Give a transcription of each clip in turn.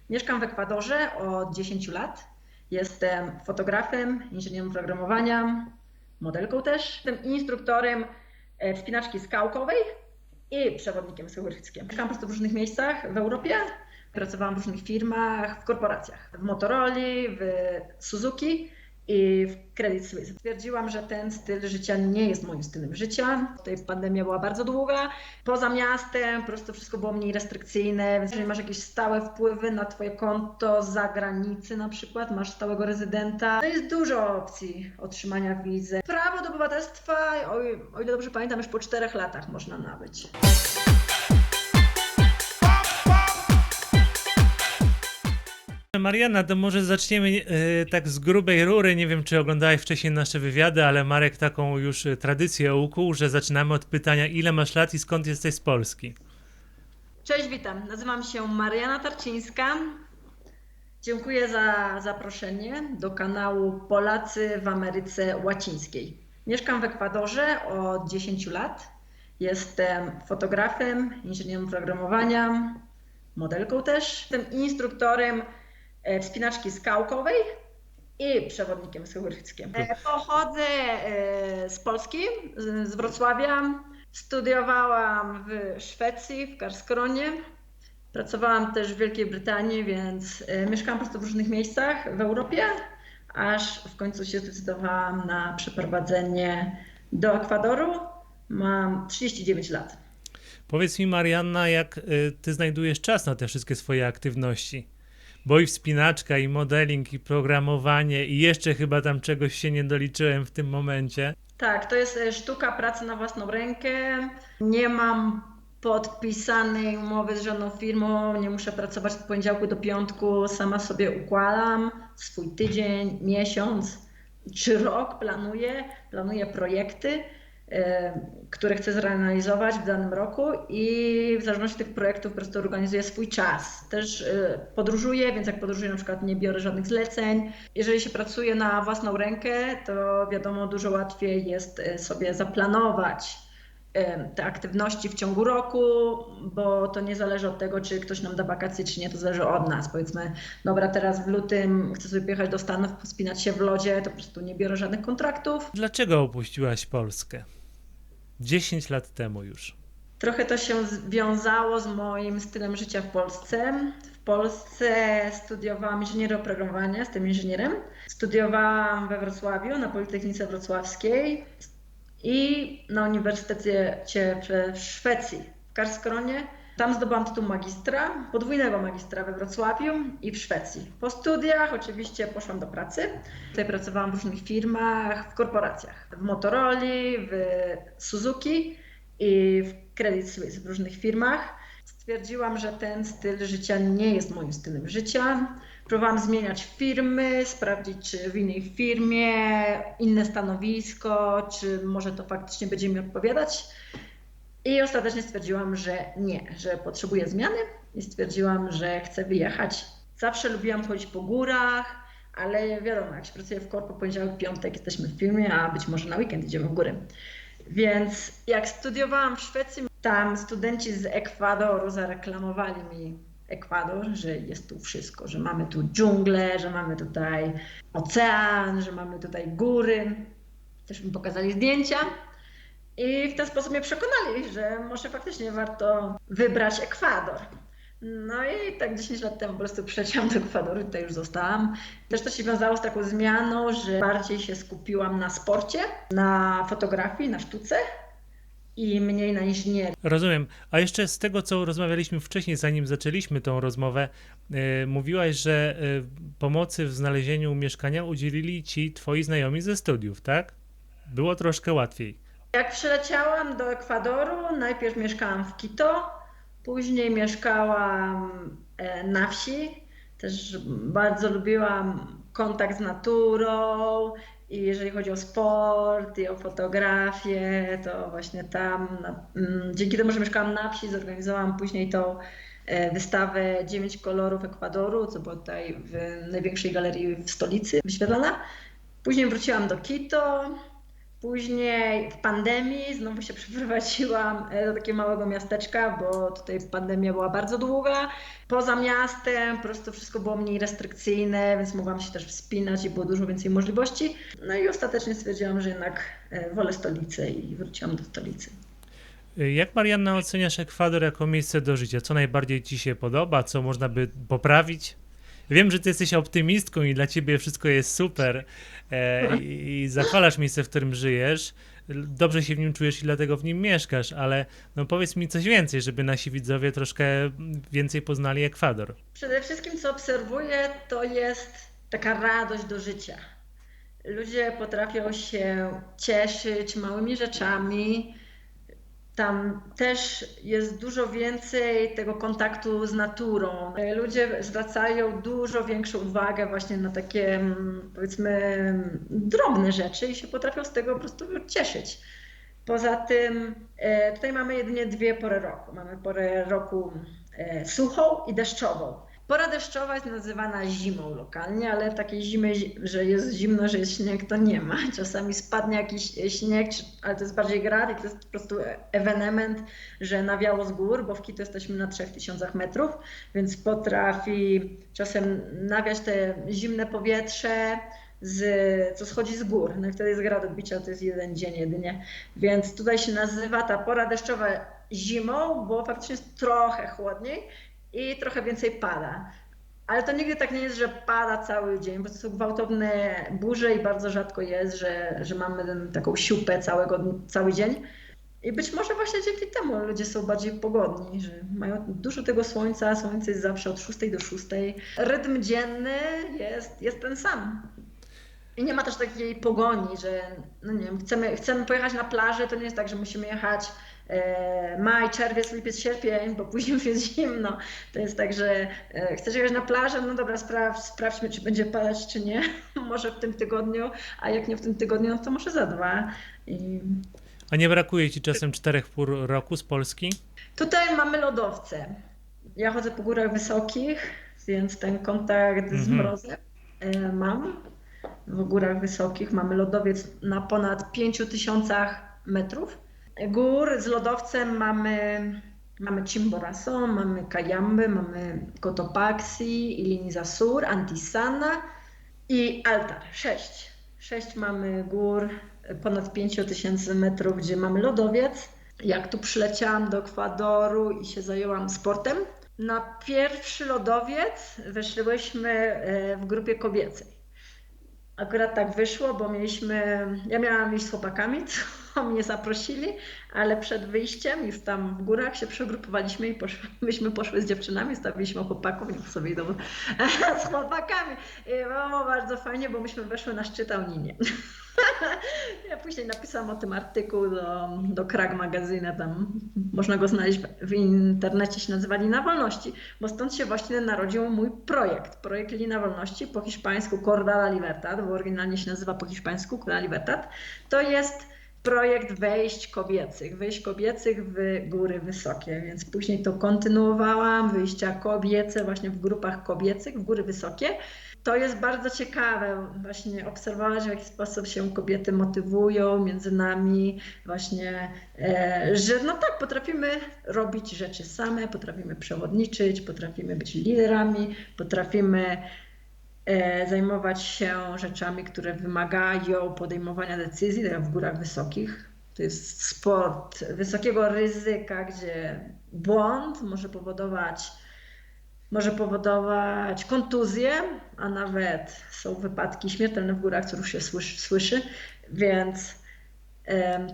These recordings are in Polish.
Mieszkam w Ekwadorze od 10 lat. Jestem fotografem, inżynierem programowania, modelką też. Jestem instruktorem wspinaczki skałkowej i przewodnikiem surfiskiem. Mieszkam po prostu w różnych miejscach w Europie. Pracowałam w różnych firmach, w korporacjach. W Motorola, w Suzuki i w Credit Suisse. Stwierdziłam, że ten styl życia nie jest moim stylem życia. Tutaj pandemia była bardzo długa. Poza miastem po prostu wszystko było mniej restrykcyjne, więc jeżeli masz jakieś stałe wpływy na twoje konto z zagranicy na przykład, masz stałego rezydenta, to jest dużo opcji otrzymania wizy. Prawo do obywatelstwa, o ile dobrze pamiętam, już po 4 latach można nabyć. Marianna, to może zaczniemy tak z grubej rury. Nie wiem, czy oglądałeś wcześniej nasze wywiady, ale Marek taką już tradycję ukuł, że zaczynamy od pytania, ile masz lat i skąd jesteś z Polski? Cześć, witam. Nazywam się Marianna Tarczyńska. Dziękuję za zaproszenie do kanału Polacy w Ameryce Łacińskiej. Mieszkam w Ekwadorze od 10 lat. Jestem fotografem, inżynierem programowania, modelką też. Jestem instruktorem wspinaczki skałkowej i przewodnikiem surfiskiem. Pochodzę z Polski, z Wrocławia. Studiowałam w Szwecji, w Karlskronie. Pracowałam też w Wielkiej Brytanii, więc mieszkałam po prostu w różnych miejscach w Europie, aż w końcu się zdecydowałam na przeprowadzenie do Ekwadoru. Mam 39 lat. Powiedz mi, Marianna, jak ty znajdujesz czas na te wszystkie swoje aktywności? Bo i wspinaczka, i modeling, i programowanie, i jeszcze chyba tam czegoś się nie doliczyłem w tym momencie. Tak, to jest sztuka pracy na własną rękę. Nie mam podpisanej umowy z żadną firmą, nie muszę pracować od poniedziałku do piątku, sama sobie układam swój tydzień, miesiąc czy rok, planuję projekty, które chcę zrealizować w danym roku i w zależności od tych projektów po prostu organizuję swój czas. Też podróżuję, więc jak podróżuję na przykład nie biorę żadnych zleceń. Jeżeli się pracuje na własną rękę, to wiadomo, dużo łatwiej jest sobie zaplanować te aktywności w ciągu roku, bo to nie zależy od tego, czy ktoś nam da wakacje, czy nie, to zależy od nas. Powiedzmy, dobra, teraz w lutym chcę sobie pojechać do Stanów, wspinać się w lodzie, to po prostu nie biorę żadnych kontraktów. Dlaczego opuściłaś Polskę? 10 lat temu już. Trochę to się związało z moim stylem życia w Polsce. W Polsce studiowałam inżynierię oprogramowania, jestem inżynierem. Studiowałam we Wrocławiu, na Politechnice Wrocławskiej i na Uniwersytecie w Szwecji, w Karlskronie. Tam zdobyłam tytuł magistra, podwójnego magistra we Wrocławiu i w Szwecji. Po studiach oczywiście poszłam do pracy. Tutaj pracowałam w różnych firmach, w korporacjach. W Motorola, w Suzuki i w Credit Suisse, w różnych firmach. Stwierdziłam, że ten styl życia nie jest moim stylem życia. Próbowałam zmieniać firmy, sprawdzić, czy w innej firmie inne stanowisko, czy może to faktycznie będzie mi odpowiadać. I ostatecznie stwierdziłam, że nie, że potrzebuję zmiany i stwierdziłam, że chcę wyjechać. Zawsze lubiłam chodzić po górach, ale wiadomo, jak się pracuje w korpo, poniedziałek, piątek jesteśmy w firmie, a być może na weekend idziemy w góry. Więc jak studiowałam w Szwecji, tam studenci z Ekwadoru zareklamowali mi Ekwador, że jest tu wszystko, że mamy tu dżunglę, że mamy tutaj ocean, że mamy tutaj góry. Też mi pokazali zdjęcia i w ten sposób mnie przekonali, że może faktycznie warto wybrać Ekwador. No i tak 10 lat temu po prostu przyleciałam do Ekwadoru i tutaj już zostałam. Też to się wiązało z taką zmianą, że bardziej się skupiłam na sporcie, na fotografii, na sztuce i mniej na inżynierii. Rozumiem. A jeszcze z tego, co rozmawialiśmy wcześniej, zanim zaczęliśmy tą rozmowę, mówiłaś, że pomocy w znalezieniu mieszkania udzielili ci twoi znajomi ze studiów, tak? Było troszkę łatwiej. Jak przyleciałam do Ekwadoru, najpierw mieszkałam w Quito, później mieszkałam na wsi. Też bardzo lubiłam kontakt z naturą i jeżeli chodzi o sport i o fotografię, to właśnie tam, dzięki temu, że mieszkałam na wsi, zorganizowałam później tą wystawę 9 kolorów Ekwadoru, co była tutaj w największej galerii w stolicy wyświetlona. Później wróciłam do Quito. Później w pandemii znowu się przeprowadziłam do takiego małego miasteczka, bo tutaj pandemia była bardzo długa. Poza miastem po prostu wszystko było mniej restrykcyjne, więc mogłam się też wspinać i było dużo więcej możliwości. No i ostatecznie stwierdziłam, że jednak wolę stolicę i wróciłam do stolicy. Jak Marianna oceniasz Ekwador jako miejsce do życia? Co najbardziej ci się podoba? Co można by poprawić? Wiem, że ty jesteś optymistką i dla ciebie wszystko jest super i zachwalasz miejsce, w którym żyjesz. Dobrze się w nim czujesz i dlatego w nim mieszkasz, ale no powiedz mi coś więcej, żeby nasi widzowie troszkę więcej poznali Ekwador. Przede wszystkim co obserwuję, to jest taka radość do życia. Ludzie potrafią się cieszyć małymi rzeczami. Tam też jest dużo więcej tego kontaktu z naturą. Ludzie zwracają dużo większą uwagę właśnie na takie, powiedzmy, drobne rzeczy i się potrafią z tego po prostu cieszyć. Poza tym tutaj mamy jedynie dwie pory roku. Mamy porę roku suchą i deszczową. Pora deszczowa jest nazywana zimą lokalnie, ale takiej zimy, że jest zimno, że jest śnieg, to nie ma. Czasami spadnie jakiś śnieg, ale to jest bardziej grad i to jest po prostu ewenement, że nawiało z gór, bo w Quito jesteśmy na 3000 metrów, więc potrafi czasem nawiać te zimne powietrze, co schodzi z gór. No i wtedy jest grad odbicia, to jest jeden dzień jedynie. Więc tutaj się nazywa ta pora deszczowa zimą, bo faktycznie jest trochę chłodniej i trochę więcej pada. Ale to nigdy tak nie jest, że pada cały dzień, bo to są gwałtowne burze i bardzo rzadko jest, że mamy taką siupę cały dzień. I być może właśnie dzięki temu ludzie są bardziej pogodni, że mają dużo tego słońca, słońce jest zawsze od 6 do 6. Rytm dzienny jest ten sam. I nie ma też takiej pogoni, że no nie wiem, chcemy pojechać na plażę, to nie jest tak, że musimy jechać maj, czerwiec, lipiec, sierpień, bo później już jest zimno. To jest tak, że chcesz jechać na plażę, no dobra, sprawdźmy, czy będzie padać, czy nie. Może w tym tygodniu, a jak nie w tym tygodniu, no to może za 2. A nie brakuje ci czasem 4 pór roku z Polski? Tutaj mamy lodowce. Ja chodzę po górach wysokich, więc ten kontakt z mrozem mam. W górach wysokich mamy lodowiec na ponad 5000 metrów. Gór z lodowcem mamy Chimborazo, mamy Cayambe, mamy Cotopaxi, Iliniza Antisana i Altar. 6 mamy gór ponad 5000 metrów, gdzie mamy lodowiec. Jak tu przyleciałam do Ekwadoru i się zajęłam sportem, na pierwszy lodowiec weszłyśmy w grupie kobiecej. Akurat tak wyszło, bo ja miałam iść z chłopakami, co mnie zaprosili, ale przed wyjściem już tam w górach się przegrupowaliśmy i myśmy poszły z dziewczynami, stawiliśmy chłopaków, niech sobie idą z chłopakami. I było bardzo fajnie, bo myśmy weszły na szczyt Auninie. Ja później napisałam o tym artykuł do Krag Magazyna, tam można go znaleźć w internecie, się nazywa Lina Wolności, bo stąd się właśnie narodził mój projekt Lina Wolności, po hiszpańsku Cordada Libertad, bo oryginalnie się nazywa po hiszpańsku Cordada Libertad. To jest projekt wejść kobiecych w góry wysokie, więc później to kontynuowałam, wyjścia kobiece właśnie w grupach kobiecych w góry wysokie. To jest bardzo ciekawe właśnie obserwować, w jaki sposób się kobiety motywują między nami właśnie, że no tak, potrafimy robić rzeczy same, potrafimy przewodniczyć, potrafimy być liderami, potrafimy zajmować się rzeczami, które wymagają podejmowania decyzji, tak jak w górach wysokich. To jest sport wysokiego ryzyka, gdzie błąd może powodować kontuzję, a nawet są wypadki śmiertelne w górach, co już się słyszy. Więc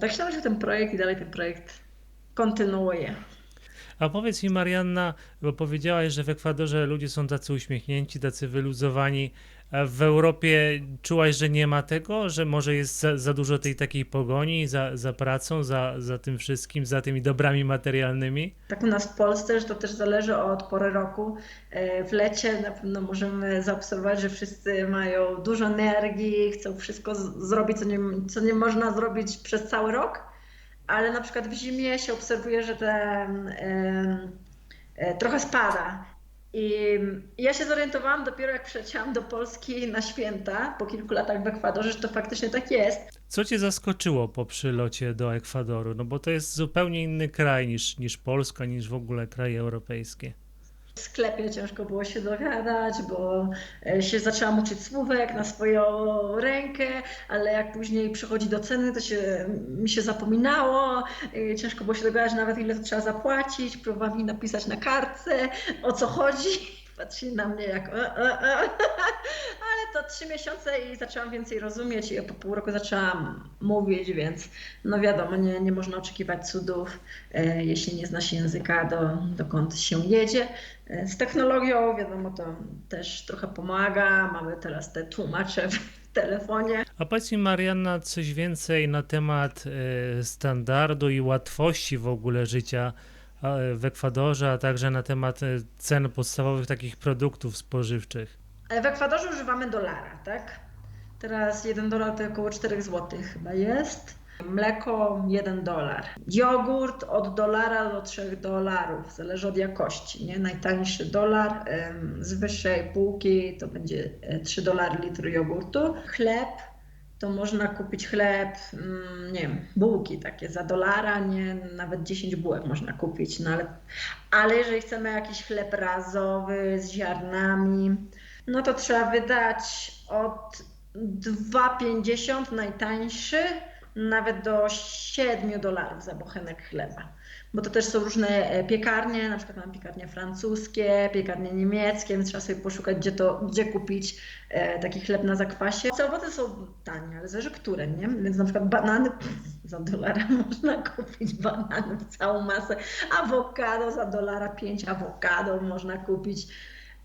tak się narodził ten projekt i dalej ten projekt kontynuuję. A powiedz mi, Marianna, bo powiedziałaś, że w Ekwadorze ludzie są tacy uśmiechnięci, tacy wyluzowani. A w Europie czułaś, że nie ma tego? Że może jest za dużo tej takiej pogoni za pracą, za tym wszystkim, za tymi dobrami materialnymi? Tak u nas w Polsce, że to też zależy od pory roku. W lecie na pewno możemy zaobserwować, że wszyscy mają dużo energii, chcą wszystko zrobić, co nie można zrobić przez cały rok. Ale na przykład w zimie się obserwuje, że trochę spada. I ja się zorientowałam dopiero jak przyleciałam do Polski na święta, po kilku latach w Ekwadorze, że to faktycznie tak jest. Co cię zaskoczyło po przylocie do Ekwadoru? No bo to jest zupełnie inny kraj niż Polska, niż w ogóle kraje europejskie. W sklepie ciężko było się dogadać, bo się zaczęłam uczyć słówek na swoją rękę, ale jak później przychodzi do ceny, to mi się zapominało. Ciężko było się dogadać nawet ile to trzeba zapłacić. Próbowałam mi napisać na kartce, o co chodzi. Patrzyli na mnie jak ale to 3 miesiące i zaczęłam więcej rozumieć i po pół roku zaczęłam mówić, więc no wiadomo, nie można oczekiwać cudów, jeśli nie zna się języka, dokąd się jedzie. Z technologią, wiadomo, to też trochę pomaga. Mamy teraz te tłumacze w telefonie. A powiedz mi, Marianna, coś więcej na temat standardu i łatwości w ogóle życia w Ekwadorze, a także na temat cen podstawowych takich produktów spożywczych. W Ekwadorze używamy dolara, tak? Teraz $1 to około 4 zł chyba jest. Mleko $1. Jogurt od dolara do $3, zależy od jakości, nie? Najtańszy dolar z wyższej półki to będzie $3 litr jogurtu. Chleb to można kupić chleb, nie wiem, bułki takie za dolara, nie, nawet 10 bułek można kupić, no ale jeżeli chcemy jakiś chleb razowy z ziarnami, no to trzeba wydać od 2,50 najtańszy, nawet do $7 za bochenek chleba. Bo to też są różne piekarnie, na przykład mam piekarnie francuskie, piekarnie niemieckie, więc trzeba sobie poszukać, gdzie kupić taki chleb na zakwasie. Owoce są tanie, ale zależy które, nie? Więc na przykład banany za dolara można kupić bananów całą masę, awokado za dolara 5 awokado można kupić.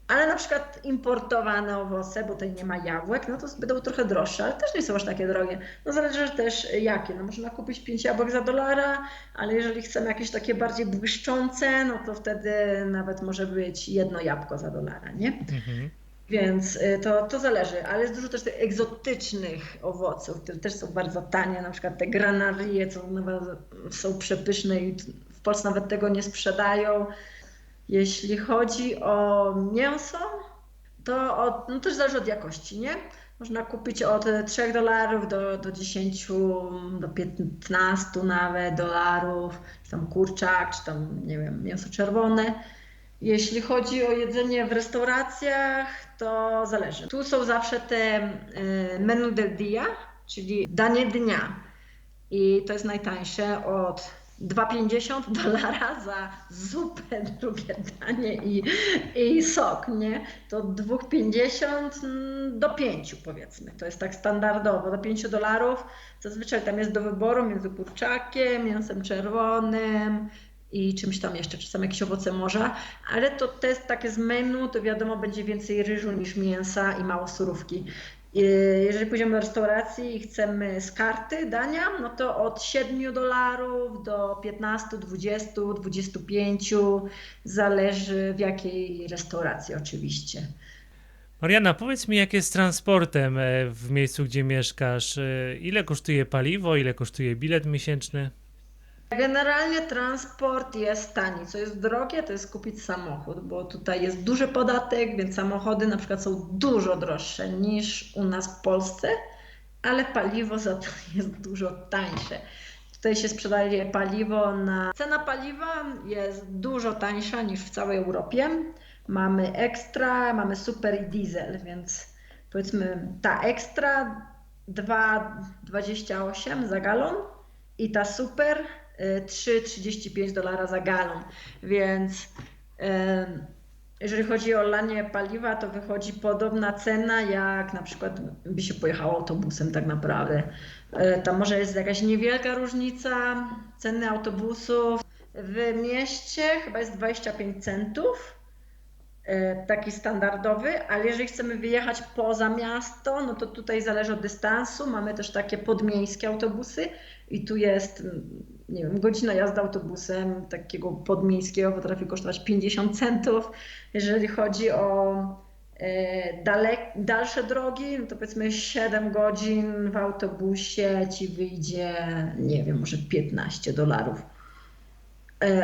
Ale na przykład importowane owoce, bo tutaj nie ma jabłek, no to będą trochę droższe, ale też nie są aż takie drogie. No zależy też jakie. No można kupić 5 jabłek za dolara, ale jeżeli chcemy jakieś takie bardziej błyszczące, no to wtedy nawet może być 1 jabłko za dolara, nie? Mhm. Więc to zależy, ale jest dużo też tych egzotycznych owoców, które też są bardzo tanie, na przykład te granarie, co nawet są przepyszne i w Polsce nawet tego nie sprzedają. Jeśli chodzi o mięso, to no też zależy od jakości, nie? Można kupić od $3 do 10, do 15 nawet dolarów, czy tam kurczak, czy tam, nie wiem, mięso czerwone. Jeśli chodzi o jedzenie w restauracjach, to zależy. Tu są zawsze te menu del dia, czyli danie dnia. I to jest najtańsze od $2,50 za zupę, drugie danie i sok, nie? To od 2,50 do 5 powiedzmy. To jest tak standardowo, do $5. Zazwyczaj tam jest do wyboru między kurczakiem, mięsem czerwonym i czymś tam jeszcze, czy są jakieś owoce morza, ale to jest takie z menu, to wiadomo będzie więcej ryżu niż mięsa i mało surówki. Jeżeli pójdziemy do restauracji i chcemy z karty dania, no to od $7 do 15, 20, 25, zależy w jakiej restauracji oczywiście. Marianna, powiedz mi, jak jest z transportem w miejscu, gdzie mieszkasz? Ile kosztuje paliwo, ile kosztuje bilet miesięczny? Generalnie transport jest tani. Co jest drogie, to jest kupić samochód, bo tutaj jest duży podatek, więc samochody na przykład są dużo droższe niż u nas w Polsce, ale paliwo za to jest dużo tańsze. Tutaj się sprzedaje paliwo Cena paliwa jest dużo tańsza niż w całej Europie. Mamy ekstra, mamy super i diesel, więc powiedzmy ta ekstra 2,28 za galon i ta super $3,35 za galon, więc jeżeli chodzi o lanie paliwa, to wychodzi podobna cena, jak na przykład by się pojechało autobusem tak naprawdę. Tam może jest jakaś niewielka różnica ceny autobusów. W mieście chyba jest 25 centów, taki standardowy, ale jeżeli chcemy wyjechać poza miasto, no to tutaj zależy od dystansu. Mamy też takie podmiejskie autobusy i tu jest, nie wiem, godzina jazdy autobusem takiego podmiejskiego potrafi kosztować 50 centów. Jeżeli chodzi o dalsze drogi, no to powiedzmy 7 godzin w autobusie ci wyjdzie, nie wiem, może $15.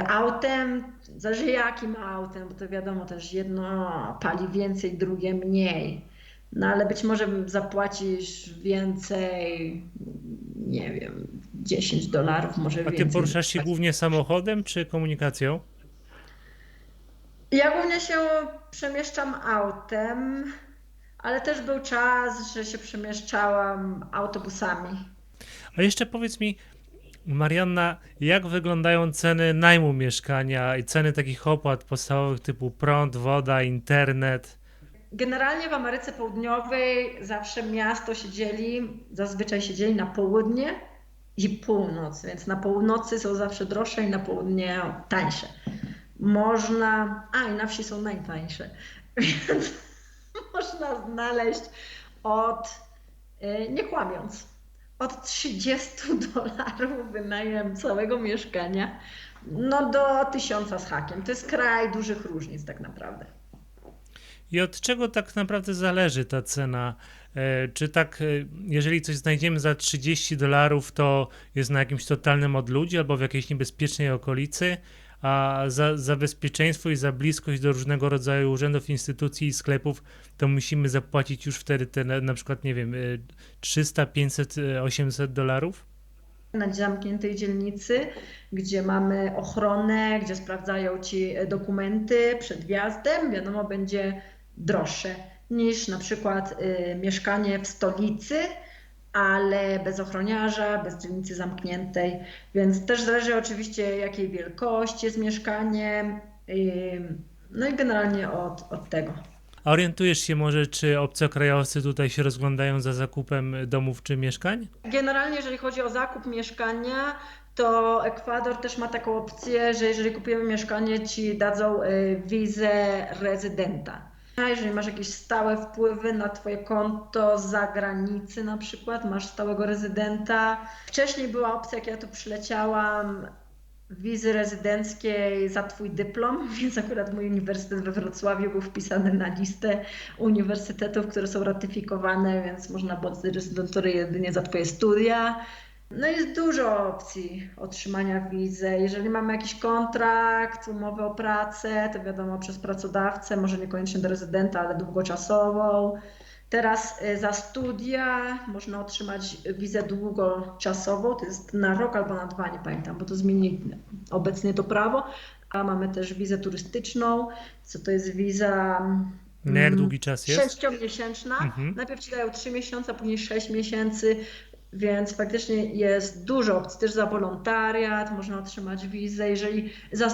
Autem, zależy jakim autem, bo to wiadomo też jedno pali więcej, drugie mniej. No ale być może zapłacisz więcej, nie wiem, $10, może A ty więcej poruszasz się zapłacisz. głównie samochodem czy komunikacją? Ja głównie się przemieszczam autem, ale też był czas, że się przemieszczałam autobusami. A jeszcze powiedz mi, Marianna, jak wyglądają ceny najmu mieszkania i ceny takich opłat podstawowych typu prąd, woda, internet? Generalnie w Ameryce Południowej zawsze miasto zazwyczaj się dzieli na południe i północ, więc na północy są zawsze droższe i na południe tańsze. I na wsi są najtańsze, więc można znaleźć od, nie kłamiąc, od $30 wynajem całego mieszkania, no do 1000 z hakiem. To jest kraj dużych różnic tak naprawdę. I od czego tak naprawdę zależy ta cena? Czy tak, jeżeli coś znajdziemy za $30, to jest na jakimś totalnym odludziu albo w jakiejś niebezpiecznej okolicy, a za bezpieczeństwo i za bliskość do różnego rodzaju urzędów, instytucji i sklepów, to musimy zapłacić już wtedy te na przykład, nie wiem, 300, 500, $800? Na zamkniętej dzielnicy, gdzie mamy ochronę, gdzie sprawdzają ci dokumenty przed wjazdem, wiadomo, będzie droższe niż na przykład mieszkanie w stolicy, ale bez ochroniarza, bez dzielnicy zamkniętej, więc też zależy oczywiście jakiej wielkości jest mieszkanie, no i generalnie od tego. A orientujesz się może, czy obcokrajowcy tutaj się rozglądają za zakupem domów czy mieszkań? Generalnie, jeżeli chodzi o zakup mieszkania, to Ekwador też ma taką opcję, że jeżeli kupujemy mieszkanie, ci dadzą wizę rezydenta. A jeżeli masz jakieś stałe wpływy na twoje konto z zagranicy na przykład, masz stałego rezydenta. Wcześniej była opcja, jak ja tu przyleciałam, wizy rezydenckiej za twój dyplom, więc akurat mój uniwersytet we Wrocławiu był wpisany na listę uniwersytetów, które są ratyfikowane, więc można było dostać rezydenturę jedynie za twoje studia. No jest dużo opcji otrzymania wizy. Jeżeli mamy jakiś kontrakt, umowę o pracę, to wiadomo przez pracodawcę, może niekoniecznie do rezydenta, ale długoczasową. Teraz za studia można otrzymać wizę długoczasową, to jest na rok albo na 2, nie pamiętam, bo to zmieni obecnie to prawo. A mamy też wizę turystyczną, co to jest wiza Na jak długi czas jest? 6-miesięczna. Mhm. Najpierw ci dają 3 miesiące, a później 6 miesięcy, więc faktycznie jest dużo opcji. Też za wolontariat można otrzymać wizę.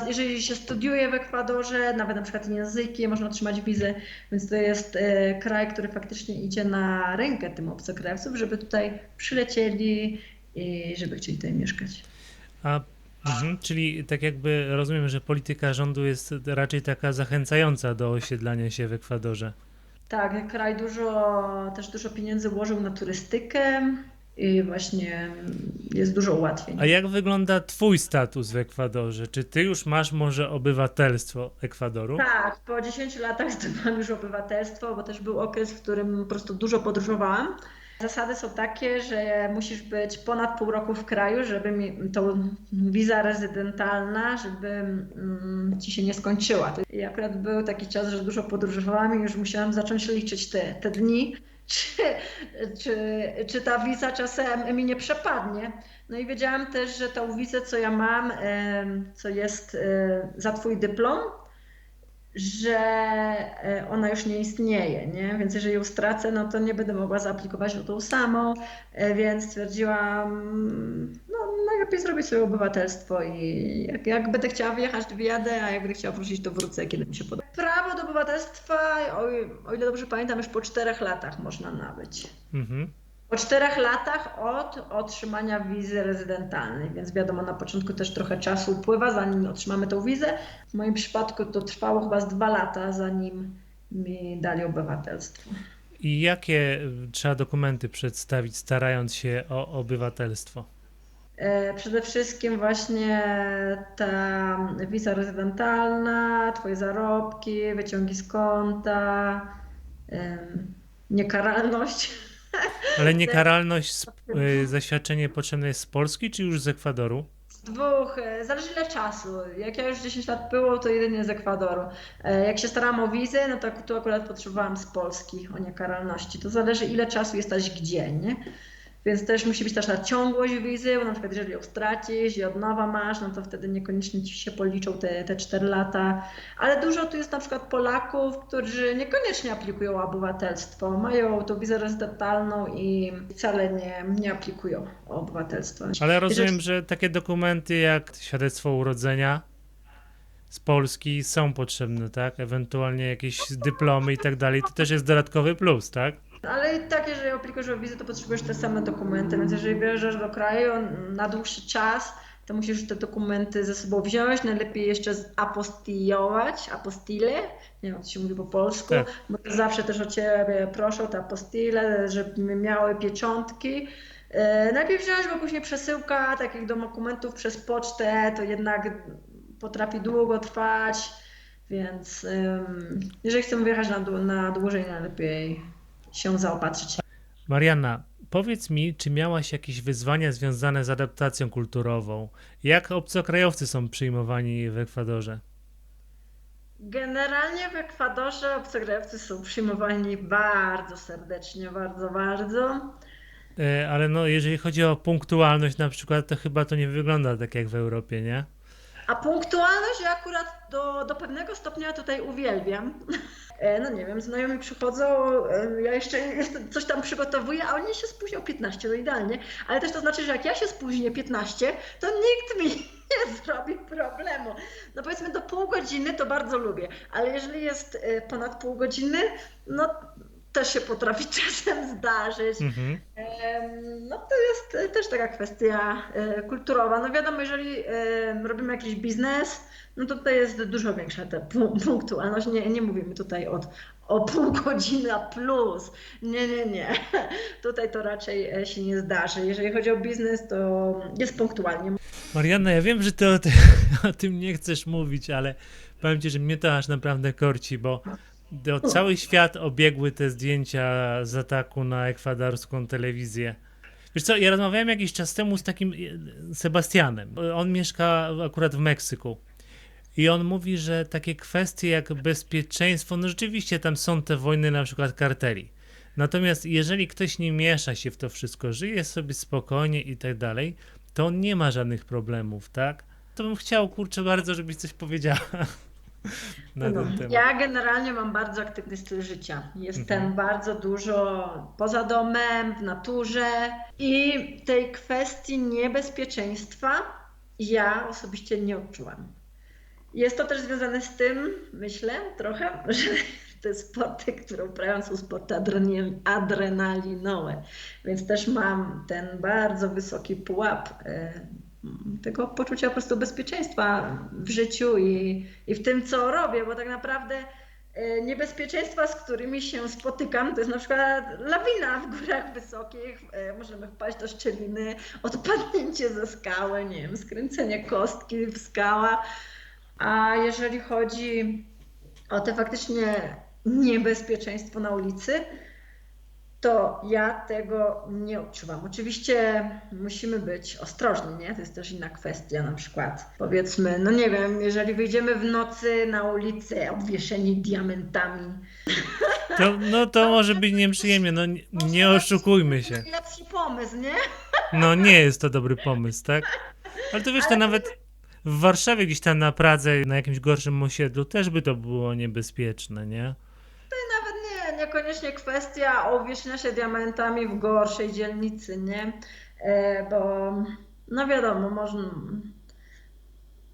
Jeżeli się studiuje w Ekwadorze, nawet na przykład języki, można otrzymać wizę, więc to jest kraj, który faktycznie idzie na rękę tym obcokrajowcom, żeby tutaj przylecieli i żeby chcieli tutaj mieszkać. Czyli tak jakby rozumiem, że polityka rządu jest raczej taka zachęcająca do osiedlania się w Ekwadorze. Tak, kraj też dużo pieniędzy włożył na turystykę i właśnie jest dużo ułatwień. A jak wygląda twój status w Ekwadorze? Czy ty już masz może obywatelstwo Ekwadoru? Tak, po 10 latach zdobyłam już obywatelstwo, bo też był okres, w którym po prostu dużo podróżowałam. Zasady są takie, że musisz być ponad pół roku w kraju, żeby tą wiza rezydentalna, żeby ci się nie skończyła. I akurat był taki czas, że dużo podróżowałam i już musiałam zacząć liczyć te dni, czy, czy ta wiza czasem mi nie przepadnie. No i wiedziałam też, że tą wizę, co ja mam, co jest za twój dyplom, że ona już nie istnieje, nie? Więc jeżeli ją stracę, no to nie będę mogła zaaplikować o tą samą, więc stwierdziłam, no najlepiej zrobić sobie obywatelstwo i jak będę chciała wyjechać, to wyjadę, a jak będę chciała wrócić, to wrócę, kiedy mi się podoba. Prawo do obywatelstwa, o ile dobrze pamiętam, już po 4 latach można nabyć. Mhm. Po 4 latach od otrzymania wizy rezydentalnej, więc wiadomo, na początku też trochę czasu upływa, zanim otrzymamy tą wizę. W moim przypadku to trwało chyba z 2 lata, zanim mi dali obywatelstwo. I jakie trzeba dokumenty przedstawić, starając się o obywatelstwo? Przede wszystkim właśnie ta wiza rezydentalna, twoje zarobki, wyciągi z konta, niekaralność. Ale niekaralność, zaświadczenie potrzebne jest z Polski, czy już z Ekwadoru? Dwóch, zależy ile czasu. Jak ja już 10 lat było, to jedynie z Ekwadoru. Jak się starałam o wizę, no to tu akurat potrzebowałam z Polski, o niekaralności. To zależy ile czasu jesteś gdzie, nie? Więc też musi być też ta ciągłość wizy, bo na przykład jeżeli ją stracisz i od nowa masz, no to wtedy niekoniecznie ci się policzą te 4 lata. Ale dużo tu jest na przykład Polaków, którzy niekoniecznie aplikują o obywatelstwo. Mają tą wizę rezydentalną i wcale nie aplikują o obywatelstwo. Ale Jeżeli rozumiem, że takie dokumenty jak świadectwo urodzenia z Polski są potrzebne, tak? Ewentualnie jakieś dyplomy i tak dalej. To też jest dodatkowy plus, tak? Ale i tak, jeżeli aplikujesz o wizę, to potrzebujesz te same dokumenty, więc jeżeli wyjeżdżasz do kraju na dłuższy czas, to musisz te dokumenty ze sobą wziąć, najlepiej jeszcze zapostilować, apostille, nie wiem jak to się mówi po polsku, Tak. bo to zawsze też o ciebie proszą te apostille, żeby miały pieczątki. Najpierw wziąć, bo później przesyłka takich dokumentów przez pocztę to jednak potrafi długo trwać, więc jeżeli chcemy wyjechać na dłużej, najlepiej się zaopatrzyć. Marianna, powiedz mi, czy miałaś jakieś wyzwania związane z adaptacją kulturową? Jak obcokrajowcy są przyjmowani w Ekwadorze? Generalnie w Ekwadorze obcokrajowcy są przyjmowani bardzo serdecznie, bardzo, bardzo. Ale no, jeżeli chodzi o punktualność na przykład, to chyba to nie wygląda tak jak w Europie, nie? A punktualność ja akurat do pewnego stopnia tutaj uwielbiam. No nie wiem, znajomi przychodzą, ja jeszcze coś tam przygotowuję, a oni się spóźnią 15, no idealnie. Ale też to znaczy, że jak ja się spóźnię 15, to nikt mi nie zrobi problemu. No powiedzmy do pół godziny to bardzo lubię, ale jeżeli jest ponad pół godziny, no też się potrafi czasem zdarzyć. Mhm. No to jest też taka kwestia kulturowa. No wiadomo, jeżeli robimy jakiś biznes, no to tutaj jest dużo większa ta punktualność. Nie mówimy tutaj o pół godziny a plus. Nie. Tutaj to raczej się nie zdarzy. Jeżeli chodzi o biznes, to jest punktualnie. Marianna, ja wiem, że ty o tym nie chcesz mówić, ale powiem ci, że mnie to aż naprawdę korci, bo cały świat obiegły te zdjęcia z ataku na ekwadorską telewizję. Wiesz co, ja rozmawiałem jakiś czas temu z takim Sebastianem. On mieszka akurat w Meksyku. I on mówi, że takie kwestie jak bezpieczeństwo, no rzeczywiście tam są te wojny na przykład karteli. Natomiast jeżeli ktoś nie miesza się w to wszystko, żyje sobie spokojnie i tak dalej, to on nie ma żadnych problemów, tak? To bym chciał, kurczę, bardzo, żebyś coś powiedziała na No, ten temat. ja generalnie mam bardzo aktywny styl życia. Jestem bardzo dużo poza domem, w naturze i tej kwestii niebezpieczeństwa ja osobiście nie odczułam. Jest to też związane z tym, myślę trochę, że te sporty, które uprawiam, są sporty adrenalinowe, więc też mam ten bardzo wysoki pułap tego poczucia po prostu bezpieczeństwa w życiu i w tym, co robię, bo tak naprawdę niebezpieczeństwa, z którymi się spotykam, to jest na przykład lawina w górach wysokich, możemy wpaść do szczeliny, odpadnięcie ze skały, nie wiem, skręcenie kostki w skała. A jeżeli chodzi o te faktycznie niebezpieczeństwo na ulicy, to ja tego nie odczuwam. Oczywiście musimy być ostrożni, nie? To jest też inna kwestia, na przykład powiedzmy, no nie wiem, jeżeli wyjdziemy w nocy na ulicę obwieszeni diamentami. To może być nieprzyjemnie, no nie oszukujmy się. Lepszy pomysł, nie? No nie jest to dobry pomysł, tak? Ale to wiesz, to nawet w Warszawie gdzieś tam na Pradze, na jakimś gorszym osiedlu też by to było niebezpieczne, nie? Nawet niekoniecznie kwestia obwieszenia się diamentami w gorszej dzielnicy, nie? Bo no wiadomo, można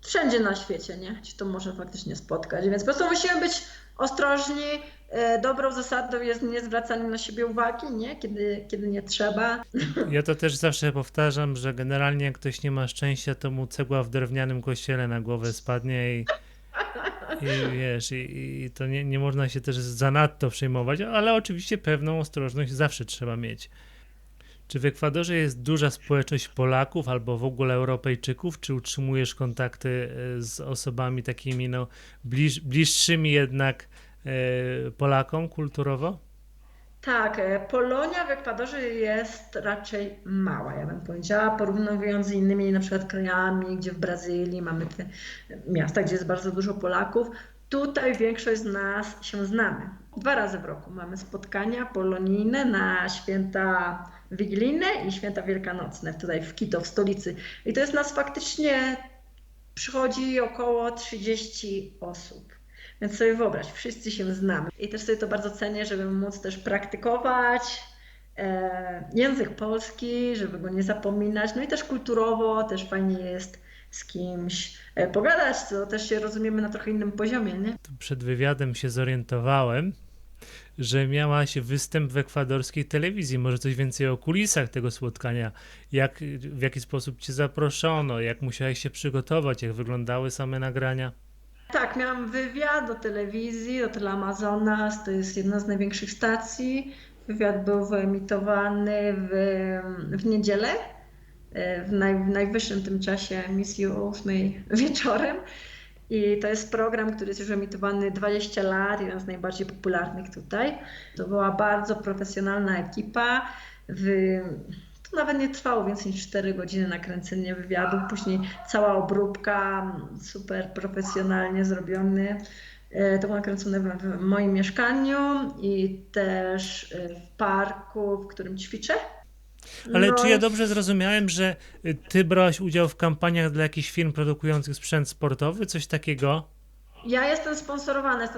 wszędzie na świecie, nie? Ci to może faktycznie spotkać, więc po prostu musimy być ostrożni. Dobrą zasadą jest nie zwracanie na siebie uwagi, nie? Kiedy nie trzeba. Ja to też zawsze powtarzam, że generalnie jak ktoś nie ma szczęścia, to mu cegła w drewnianym kościele na głowę spadnie i wiesz, i to nie można się też zanadto przejmować, ale oczywiście pewną ostrożność zawsze trzeba mieć. Czy w Ekwadorze jest duża społeczność Polaków albo w ogóle Europejczyków? Czy utrzymujesz kontakty z osobami takimi bliższymi jednak Polakom kulturowo? Tak, Polonia w Ekwadorze jest raczej mała, ja bym powiedziała, porównując z innymi na przykład krajami, gdzie w Brazylii mamy te miasta, gdzie jest bardzo dużo Polaków. Tutaj większość z nas się znamy. 2 razy w roku mamy spotkania polonijne na święta wigilijne i święta wielkanocne, tutaj w Quito, w stolicy. I to jest nas faktycznie, przychodzi około 30 osób. Więc sobie wyobraź, wszyscy się znamy. I też sobie to bardzo cenię, żeby móc też praktykować język polski, żeby go nie zapominać. No i też kulturowo też fajnie jest z kimś pogadać, to też się rozumiemy na trochę innym poziomie, nie? Tu przed wywiadem się zorientowałem, że miałaś występ w ekwadorskiej telewizji. Może coś więcej o kulisach tego spotkania? W jaki sposób cię zaproszono? Jak musiałeś się przygotować? Jak wyglądały same nagrania? Tak, miałam wywiad do telewizji, do Teleamazonas, to jest jedna z największych stacji. Wywiad był wyemitowany w niedzielę, w najwyższym tym czasie emisji o 8 wieczorem. I to jest program, który jest już emitowany 20 lat, jeden z najbardziej popularnych tutaj. To była bardzo profesjonalna ekipa. To nawet nie trwało więcej niż 4 godziny nakręcenie wywiadu, później cała obróbka, super profesjonalnie zrobiony. To było nakręcone w moim mieszkaniu i też w parku, w którym ćwiczę. Ale No czy ja dobrze zrozumiałem, że ty brałaś udział w kampaniach dla jakichś firm produkujących sprzęt sportowy, coś takiego? ja jestem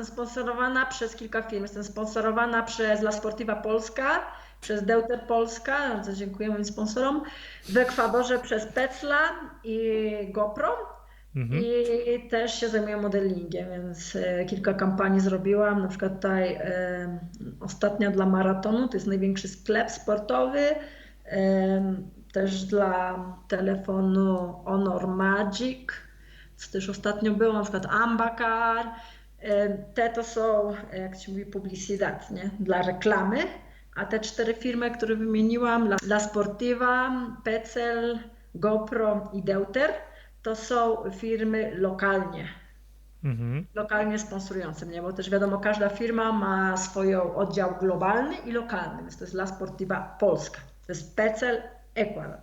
sponsorowana przez kilka firm. Jestem sponsorowana przez La Sportiva Polska, przez Deuter Polska, bardzo dziękuję moim sponsorom, w Ekwadorze przez Pecla i GoPro Mhm. i też się zajmuję modelingiem, więc kilka kampanii zrobiłam, na przykład tutaj ostatnia dla maratonu, to jest największy sklep sportowy, też dla telefonu Honor Magic, co też ostatnio było, na przykład Ambacar. Te to są, jak się mówi, publicidad, nie? Dla reklamy. A te 4 firmy, które wymieniłam, La Sportiva, Pecel, GoPro i Deuter, to są firmy Mhm. lokalnie sponsorujące mnie, bo też wiadomo, każda firma ma swój oddział globalny i lokalny, więc to jest La Sportiva Polska, to jest Pecel, Ekwador.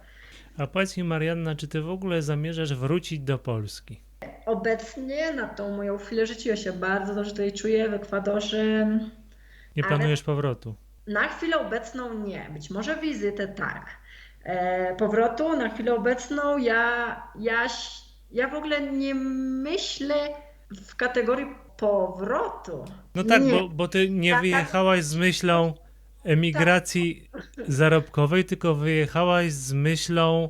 A powiedz mi, Marianna, czy ty w ogóle zamierzasz wrócić do Polski? Obecnie na tą moją chwilę życia ja się bardzo dobrze tutaj czuję w Ekwadorze, Nie ale planujesz powrotu? na chwilę obecną nie, być może wizytę tak. Powrotu na chwilę obecną ja w ogóle nie myślę w kategorii powrotu. No tak, Nie, bo ty nie tak, wyjechałaś z myślą tak, emigracji zarobkowej, tylko wyjechałaś z myślą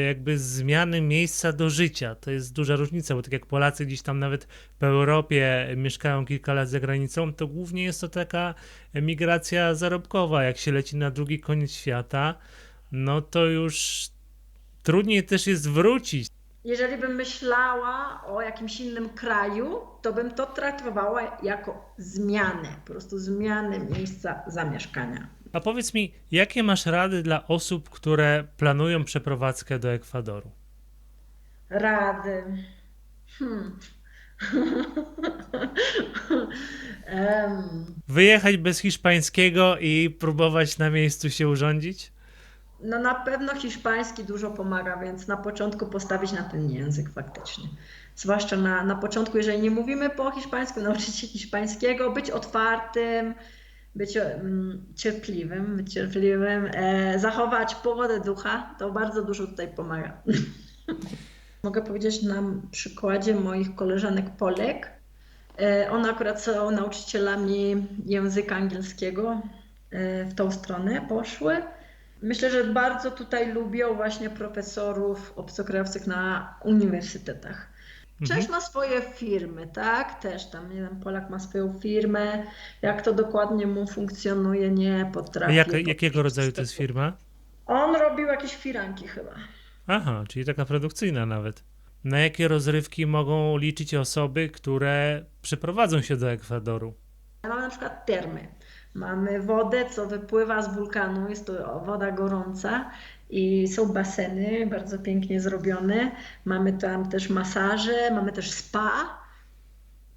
jakby zmiany miejsca do życia. To jest duża różnica, bo tak jak Polacy gdzieś tam nawet po Europie mieszkają kilka lat za granicą, to głównie jest to taka emigracja zarobkowa. Jak się leci na drugi koniec świata, no to już trudniej też jest wrócić. jeżeli bym myślała o jakimś innym kraju, to bym to traktowała jako zmianę, po prostu zmianę miejsca zamieszkania. A powiedz mi, jakie masz rady dla osób, które planują przeprowadzkę do Ekwadoru? Rady. Hmm. Em, Wyjechać bez hiszpańskiego i próbować na miejscu się urządzić? No na pewno hiszpański dużo pomaga, więc na początku postawić na ten język faktycznie. Zwłaszcza na początku, jeżeli nie mówimy po hiszpańsku, nauczyć się hiszpańskiego, być otwartym, być cierpliwym, zachować pogodę ducha, to bardzo dużo tutaj pomaga. Mogę powiedzieć na przykładzie moich koleżanek Polek. One akurat są nauczycielami języka angielskiego, w tą stronę poszły. Myślę, że bardzo tutaj lubią właśnie profesorów obcokrajowców na uniwersytetach. Część ma swoje firmy, tak? Też tam jeden Polak ma swoją firmę. Jak to dokładnie mu funkcjonuje, nie A potrafię jakiego rodzaju to jest firma? On robił jakieś firanki chyba. Aha, czyli taka produkcyjna nawet. Na jakie rozrywki mogą liczyć osoby, które przeprowadzą się do Ekwadoru? Mamy na przykład termy. Mamy wodę, co wypływa z wulkanu, jest to woda gorąca i są baseny bardzo pięknie zrobione. Mamy tam też masaże, mamy też spa.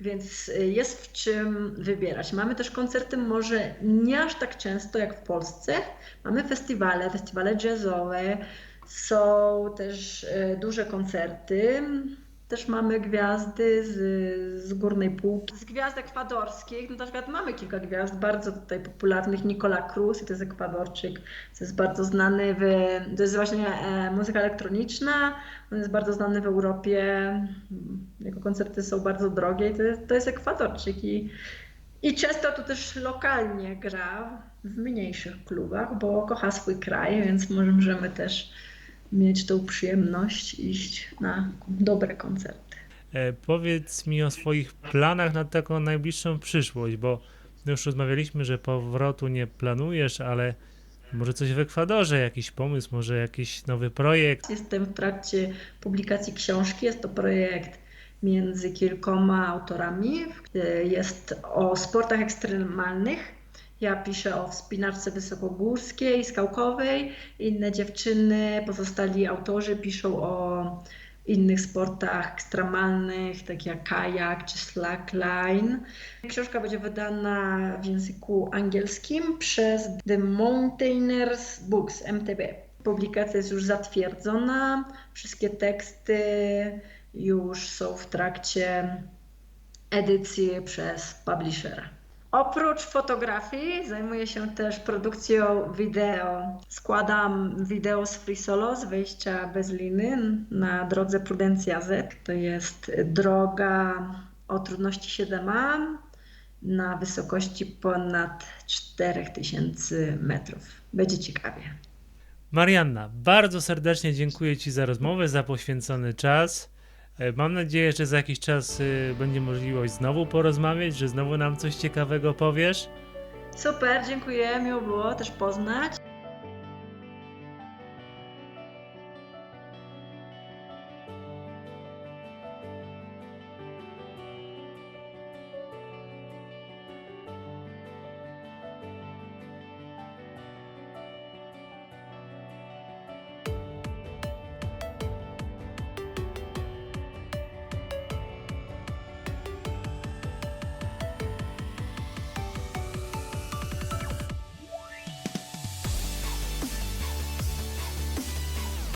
Więc jest w czym wybierać. Mamy też koncerty może nie aż tak często jak w Polsce. Mamy festiwale jazzowe, są też duże koncerty. Też mamy gwiazdy z górnej półki. Z gwiazd ekwadorskich, no na przykład mamy kilka gwiazd bardzo tutaj popularnych. Nicola Cruz, to jest Ekwadorczyk, to jest bardzo znany, to jest właśnie muzyka elektroniczna, on jest bardzo znany w Europie, jego koncerty są bardzo drogie i to jest Ekwadorczyk i często tu też lokalnie gra w mniejszych klubach, bo kocha swój kraj, więc możemy też mieć tą przyjemność iść na dobre koncerty. Powiedz mi o swoich planach na taką najbliższą przyszłość, bo już rozmawialiśmy, że powrotu nie planujesz, ale może coś w Ekwadorze, jakiś pomysł, może jakiś nowy projekt. Jestem w trakcie publikacji książki. Jest to projekt między kilkoma autorami. Jest o sportach ekstremalnych. Ja piszę o wspinaczce wysokogórskiej, skałkowej. Inne dziewczyny, pozostali autorzy piszą o innych sportach ekstremalnych, tak jak kajak czy slackline. Książka będzie wydana w języku angielskim przez The Mountaineers Books, MTB. Publikacja jest już zatwierdzona, wszystkie teksty już są w trakcie edycji przez publishera. Oprócz fotografii zajmuję się też produkcją wideo. Składam wideo z Free Solo z wejścia bez liny na drodze Prudencja Z. To jest droga o trudności 7A na wysokości ponad 4000 metrów. Będzie ciekawie. Marianna, bardzo serdecznie dziękuję Ci za rozmowę, za poświęcony czas. Mam nadzieję, że za jakiś czas będzie możliwość znowu porozmawiać, że znowu nam coś ciekawego powiesz. Super, dziękuję, miło było też poznać.